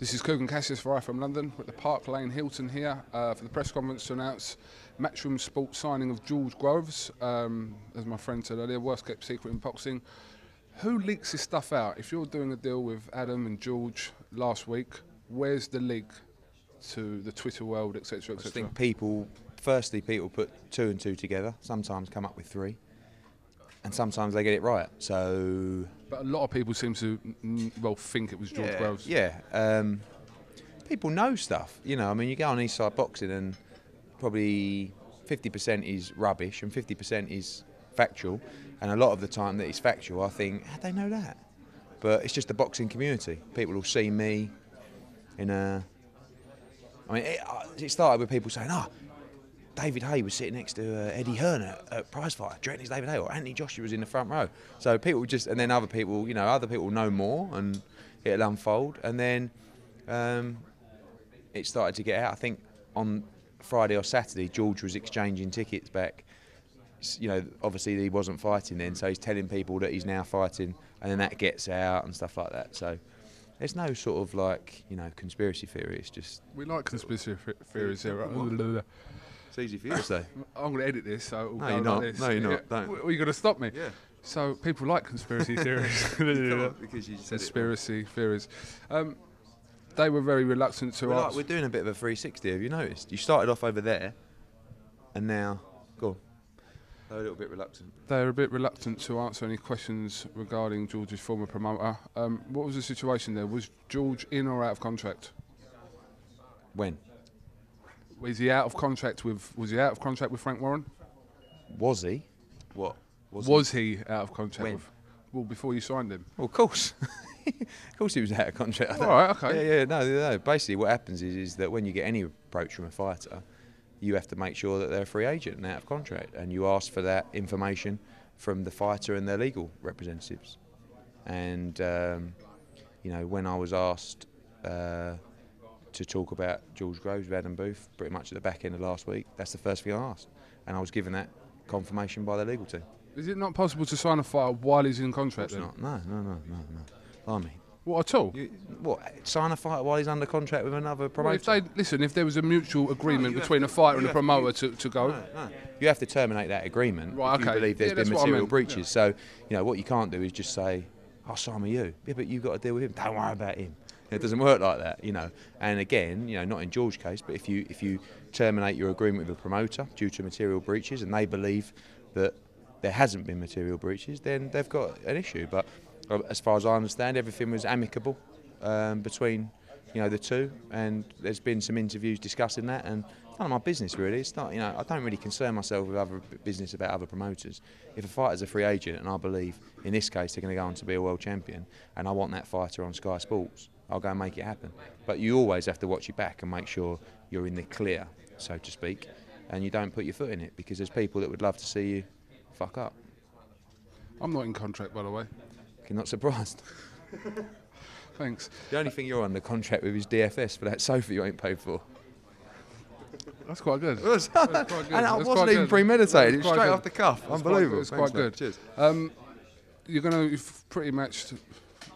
This is KUGAN CASSIUS for iFILM London. We're at the Park Lane Hilton here for the press conference to announce Matchroom Sports signing of George Groves. As my friend said earlier, worst kept secret in boxing. Who leaks this stuff out? If you're doing a deal with Adam and George last week, where's the leak to the Twitter world, etc., etc.? I think people put two and two together, sometimes come up with three, and sometimes they get it right. So, but a lot of people seem to think it was George Groves. Yeah, people know stuff. You know, I mean, you go on Eastside Boxing and probably 50% is rubbish and 50% is factual. And a lot of the time that it's factual, I think, how'd they know that? But it's just the boxing community. People will see me in a... I mean, it started with people saying, David Hay was sitting next to Eddie Hearn at Prizefighter, directing his David Hay, or Anthony Joshua was in the front row. So people just, and then other people, other people know more, and it'll unfold. And then it started to get out. I think on Friday or Saturday, George was exchanging tickets back. You know, obviously he wasn't fighting then, so he's telling people that he's now fighting, and then that gets out and stuff like that. So there's no sort of conspiracy theory. It's just we like conspiracy theories here. Right? It's easy for you to say. I'm going to edit this, so it'll no, go you're not. like this. No, you're not. Yeah. Don't. Well, you're going to stop me. Yeah. So people like conspiracy theories. Because you said conspiracy theories. They were very reluctant to ask. We're doing a bit of a 360. Have you noticed? You started off over there, and now go on. They're a little bit reluctant. They're a bit reluctant to answer any questions regarding George's former promoter. What was the situation there? Was George in or out of contract? When? Was he out of contract with Frank Warren? Was he? What? Was he out of contract when? with? Well, before you signed him. Well, of course. Of course he was out of contract. All right, okay. Yeah, no. Basically what happens is that when you get any approach from a fighter, you have to make sure that they're a free agent and out of contract, and you ask for that information from the fighter and their legal representatives. And when I was asked to talk about George Groves with Adam Booth, pretty much at the back end of last week, that's the first thing I asked, and I was given that confirmation by the legal team. Is it not possible to sign a fighter while he's in contract? Then? No. Blimey. What at all? Sign a fighter while he's under contract with another promoter? Well, if there was a mutual agreement between a fighter and a promoter to go. No. You have to terminate that agreement if you believe there's been material breaches. Yeah. So, what you can't do is just say, I'll sign with you. Yeah, but you've got to deal with him. Don't worry about him. It doesn't work like that, And again, not in George's case, but if you terminate your agreement with a promoter due to material breaches and they believe that there hasn't been material breaches, then they've got an issue. But as far as I understand, everything was amicable between the two, and there's been some interviews discussing that, and it's none of my business really. It's not, I don't really concern myself with other business about other promoters. If a fighter's a free agent and I believe in this case they're going to go on to be a world champion and I want that fighter on Sky Sports, I'll go and make it happen. But you always have to watch your back and make sure you're in the clear, so to speak, and you don't put your foot in it, because there's people that would love to see you fuck up. I'm not in contract, by the way. You're not surprised. Thanks. The only thing you're under contract with is DFS for that sofa you ain't paid for. That's quite good. That's quite good. And it wasn't even premeditated. It was straight off the cuff. Unbelievable. It's quite good. Cheers. You've pretty much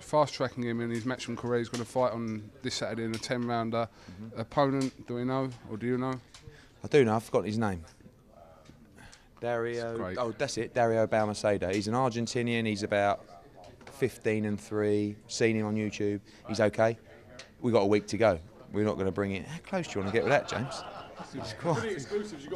fast-tracking him in his matchroom career. He's going to fight on this Saturday in a 10-rounder. Opponent, do we know, or do you know? I do know. I've forgotten his name. Dario. Oh, that's it. Dario Balmaceda. He's an Argentinian. He's about 15-3. Seen him on YouTube. He's okay. We've got a week to go. We're not going to bring it. How close do you want to get with that, James?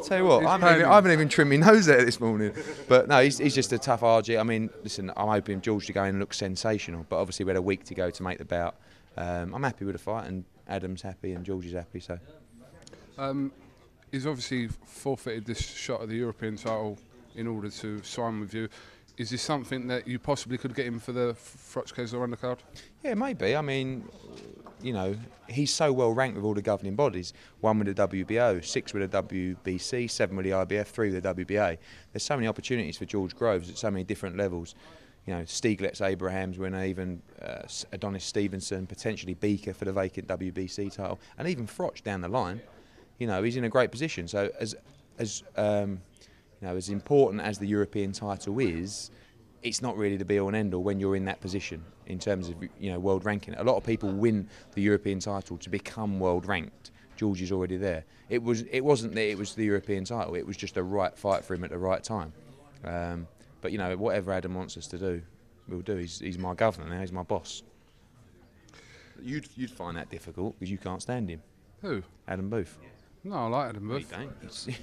Tell you what, I haven't even trimmed my nose there this morning. But no, he's just a tough RG. I mean, listen, I'm hoping George to go in and look sensational. But obviously we had a week to go to make the bout. I'm happy with the fight, and Adam's happy and George is happy. So. He's obviously forfeited this shot at the European title in order to sign with you. Is this something that you possibly could get him for the Froch undercard? Yeah, maybe. I mean, he's so well ranked with all the governing bodies. 1 with the WBO, 6 with the WBC, 7 with the IBF, 3 with the WBA. There's so many opportunities for George Groves at so many different levels. Stieglitz, Abraham's winner, even Adonis Stevenson, potentially Beaker for the vacant WBC title, and even Froch down the line. He's in a great position. So as important as the European title is, it's not really the be-all and end-all when you're in that position in terms of, you know, world ranking. A lot of people win the European title to become world ranked. George is already there. It wasn't that it was the European title. It was just a right fight for him at the right time. But you know, whatever Adam wants us to do, we'll do. He's my governor now. He's my boss. You'd find that difficult because you can't stand him. Who? Adam Booth. No, I like Adam Booth. You don't.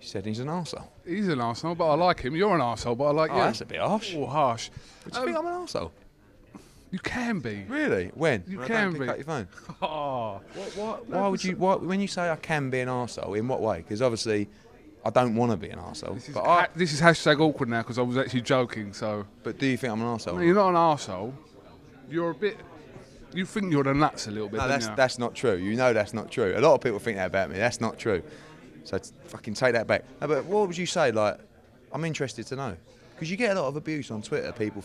You said he's an arsehole. He's an arsehole, but I like him. You're an arsehole, but I like you. That's a bit harsh. Oh, harsh. Do you think I'm an arsehole? You can be. Really? When? You when can I don't be. Pick up your phone. Oh. Why would you? When you say I can be an arsehole, in what way? Because obviously, I don't want to be an arsehole. This is hashtag awkward now because I was actually joking. So. But do you think I'm an arsehole? No, you're not an arsehole. You're a bit. You think you're the nuts a little bit. No, that's not true. You know that's not true. A lot of people think that about me. That's not true. So fucking take that back. No, but what would you say? Like, I'm interested to know. Because you get a lot of abuse on Twitter. People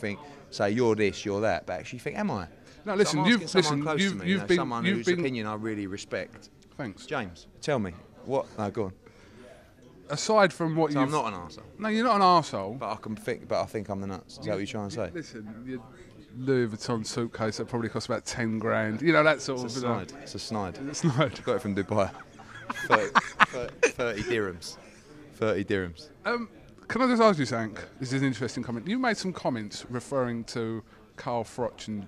say you're this, you're that, but actually you think, am I? No, listen, so you've been someone whose opinion I really respect. Thanks, James. Tell me what. No, go on. Aside from what I'm not an arsehole. No, you're not an arsehole. But I think I'm the nuts. Is that what you're trying to say? Listen, your Louis Vuitton suitcase that probably costs about 10 grand. You know that sort of. It's a snide. It's a snide. It's a snide. Got it from Dubai. 30 dirhams. 30 dirhams. Can I just ask you something? This is an interesting comment. You made some comments referring to Carl Froch and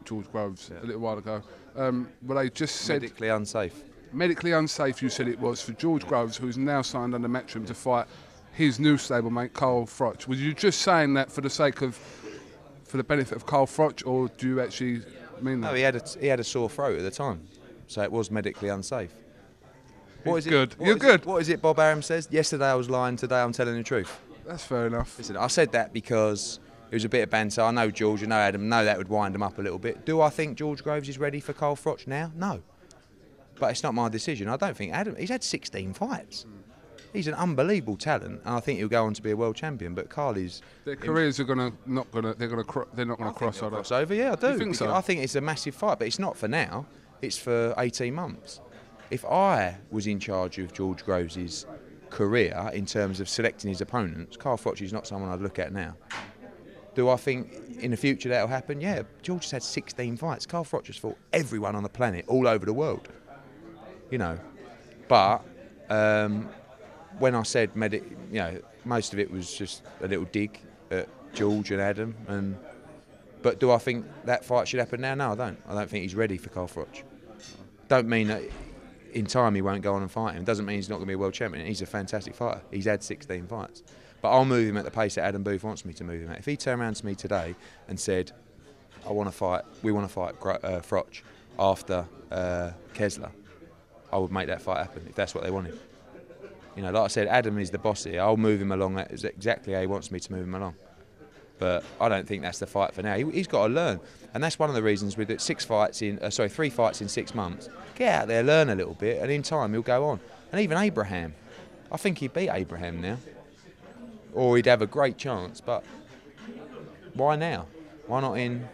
George Groves a little while ago. Where they just said medically unsafe. Medically unsafe. You said it was for George Groves, who's now signed under Matchroom to fight his new stablemate Carl Froch. Was you just saying that for the benefit of Carl Froch, or do you actually mean that? No, he had a sore throat at the time, so it was medically unsafe. What is it? You're good. What is it Bob Arum says? Yesterday I was lying, today I'm telling the truth. That's fair enough. Listen, I said that because it was a bit of banter. I know George, I know Adam, I know that would wind him up a little bit. Do I think George Groves is ready for Carl Froch now? No. But it's not my decision. I don't think Adam, he's had 16 fights. He's an unbelievable talent, and I think he'll go on to be a world champion. But Carl is. Their careers are not gonna cross over. Yeah, I do. You think so? I think it's a massive fight, but it's not for now. It's for 18 months. If I was in charge of George Groves' career in terms of selecting his opponents, Carl Froch is not someone I'd look at now. Do I think in the future that'll happen? Yeah, George has had 16 fights. Carl Froch has fought everyone on the planet, all over the world. You know, but when I said most of it was just a little dig at George and Adam. But do I think that fight should happen now? No, I don't. I don't think he's ready for Carl Froch. Don't mean that in time he won't go on and fight him. Doesn't mean he's not going to be a world champion. He's a fantastic fighter. He's had 16 fights. But I'll move him at the pace that Adam Booth wants me to move him at. If he turned around to me today and said, we want to fight Froch after Kessler, I would make that fight happen if that's what they wanted. You know, like I said, Adam is the boss here. I'll move him along exactly how he wants me to move him along. But I don't think that's the fight for now. He's got to learn, and that's one of the reasons with it. 3 fights in 6 months. Get out there, learn a little bit, and in time he'll go on. And even Abraham, I think he'd beat Abraham now, or he'd have a great chance. But why now? Why not in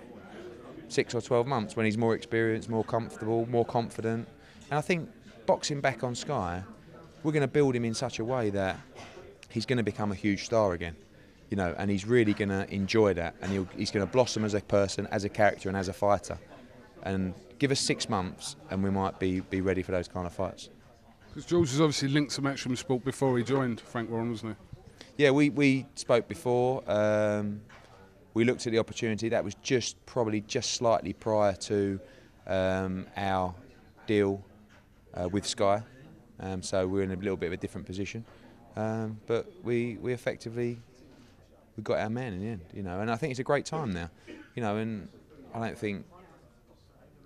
6 or 12 months when he's more experienced, more comfortable, more confident? And I think boxing back on Sky, we're going to build him in such a way that he's going to become a huge star again. You know, and he's really going to enjoy that, and he's going to blossom as a person, as a character, and as a fighter. And give us 6 months, and we might be ready for those kind of fights. Because George was obviously linked to Matchroom Sport before he joined Frank Warren, wasn't he? Yeah, we spoke before. We looked at the opportunity. That was probably just slightly prior to our deal with Sky. So we're in a little bit of a different position. But we effectively. We got our man in the end, you know, and I think it's a great time now, you know, and I don't think,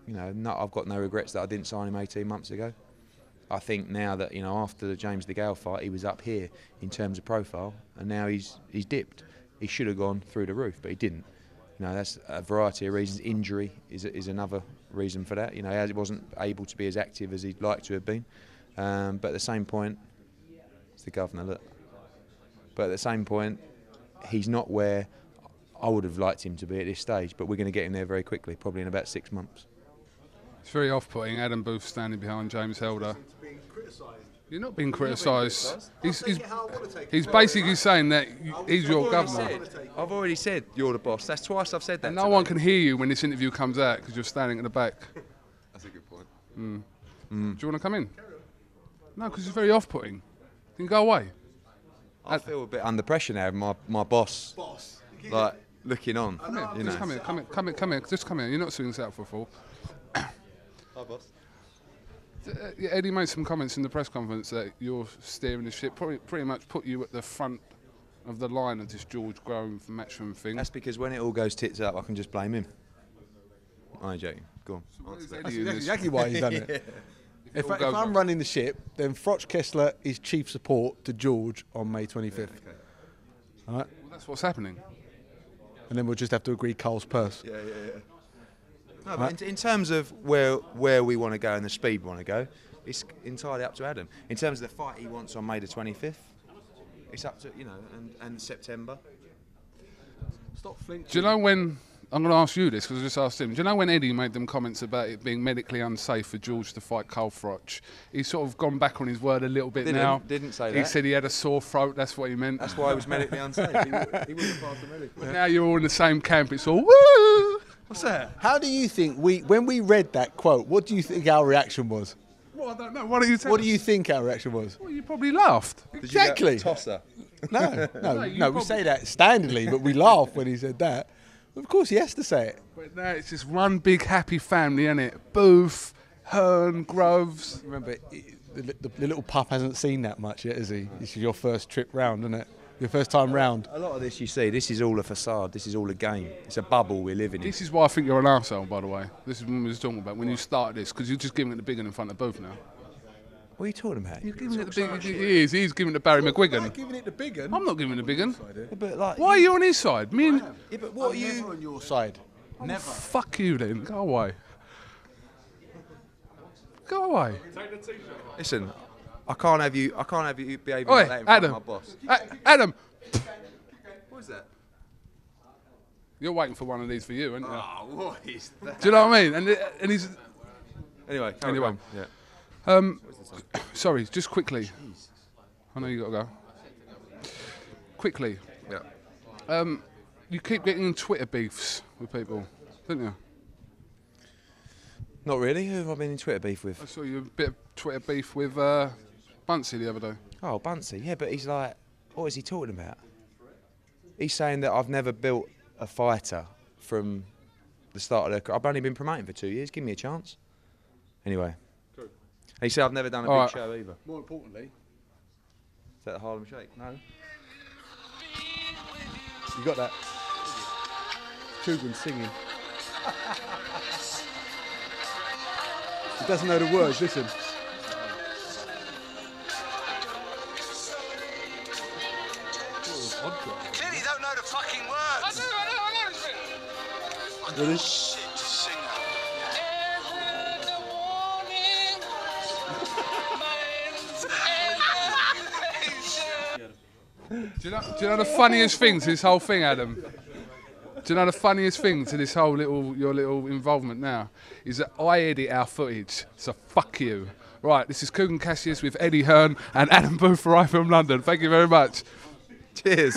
you know, I've got no regrets that I didn't sign him 18 months ago. I think now that, you know, after the James DeGale fight, he was up here in terms of profile, and now he's dipped. He should have gone through the roof, but he didn't. You know, that's a variety of reasons. Injury is another reason for that. You know, he wasn't able to be as active as he'd like to have been. But at the same point, it's the governor, look. But at the same point, he's not where I would have liked him to be at this stage, but we're going to get him there very quickly, probably in about 6 months. It's very off-putting, Adam Booth standing behind James Helder You're not being criticised. He's basically saying that he's your governor. I've already said you're the boss. That's twice I've said that. And no one can hear you when this interview comes out because you're standing at the back. That's a good point. Do you want to come in? No, because it's very off-putting. You can go away. I feel a bit under pressure now. My boss, like looking on. Come here. Just come here. Just come here. You're not seeing this out for a fool. Hi, boss. Eddie made some comments in the press conference that you're steering the ship, pretty much put you at the front of the line of this George Grove Matchroom thing. That's because when it all goes tits up, I can just blame him. I ain't joking. Go on. That's exactly why he's done it. If I'm running the ship, then Froch Kessler is chief support to George on May 25th. Okay. All right? Well, that's what's happening. And then we'll just have to agree Cole's purse. Yeah. No, but in terms of where we want to go and the speed we want to go, it's entirely up to Adam. In terms of the fight he wants on May the 25th, it's up to, and September. Stop flinching. Do you know when, I'm going to ask you this because I just asked him, do you know when Eddie made them comments about it being medically unsafe for George to fight Cole Froch? He's sort of gone back on his word a little bit now. Didn't say that. He said he had a sore throat, that's what he meant. That's why he was medically unsafe. He wouldn't have passed the medical. But now you're all in the same camp, it's all woo! What's that? How do you think when we read that quote, what do you think our reaction was? Well, I don't know. What do you think? What do you think our reaction was? Well, you probably laughed. Exactly. Did you go, tosser? No, we say that standardly, but we laugh when he said that. Of course, he has to say it. But now it's just one big happy family, isn't it? Booth, Hearn, Groves. Remember, the little pup hasn't seen that much yet, has he? This is your first trip round, isn't it? Your first time round. A lot of this you see, this is all a facade, this is all a game. It's a bubble we're living in. This is why I think you're an arsehole, by the way. This is what we were talking about when you started this, because you're just giving it the big one in front of Booth now. What are you talking about? You're giving it the big one. He's giving it to Barry McGuigan. I'm giving it the big one. I'm not giving it the big one. Yeah, but like, Why are you on his side? Me and... Yeah, but what are you... Never on your side. Never. Fuck you then. Go away. Go away. Listen, I can't have you behaving like that in front of my boss. Adam. What is that? You're waiting for one of these for you, aren't you? Oh, what is that? Do you know what I mean? And he's... Anyway. Yeah. Sorry, just quickly. I know you got to go. Quickly. Yeah. You keep getting in Twitter beefs with people, don't you? Not really. Who have I been in Twitter beef with? I saw you a bit of Twitter beef with Buncey the other day. Oh, Buncey. Yeah, but he's like, what is he talking about? He's saying that I've never built a fighter from the start of their career. I've only been promoting for 2 years. Give me a chance. Anyway. True. And he said I've never done a big show either. More importantly, is that the Harlem Shake? No. You got that? KUGAN singing. He doesn't know the words, listen. Clearly don't know the fucking words. I know. Really? Shit singer. Do you know the funniest thing to this whole thing, Adam? Do you know the funniest thing to this whole your little involvement now is that I edit our footage, so fuck you. Right, this is KUGAN CASSIUS with Eddie Hearn and Adam Booth for iFILM London. Thank you very much. Cheers.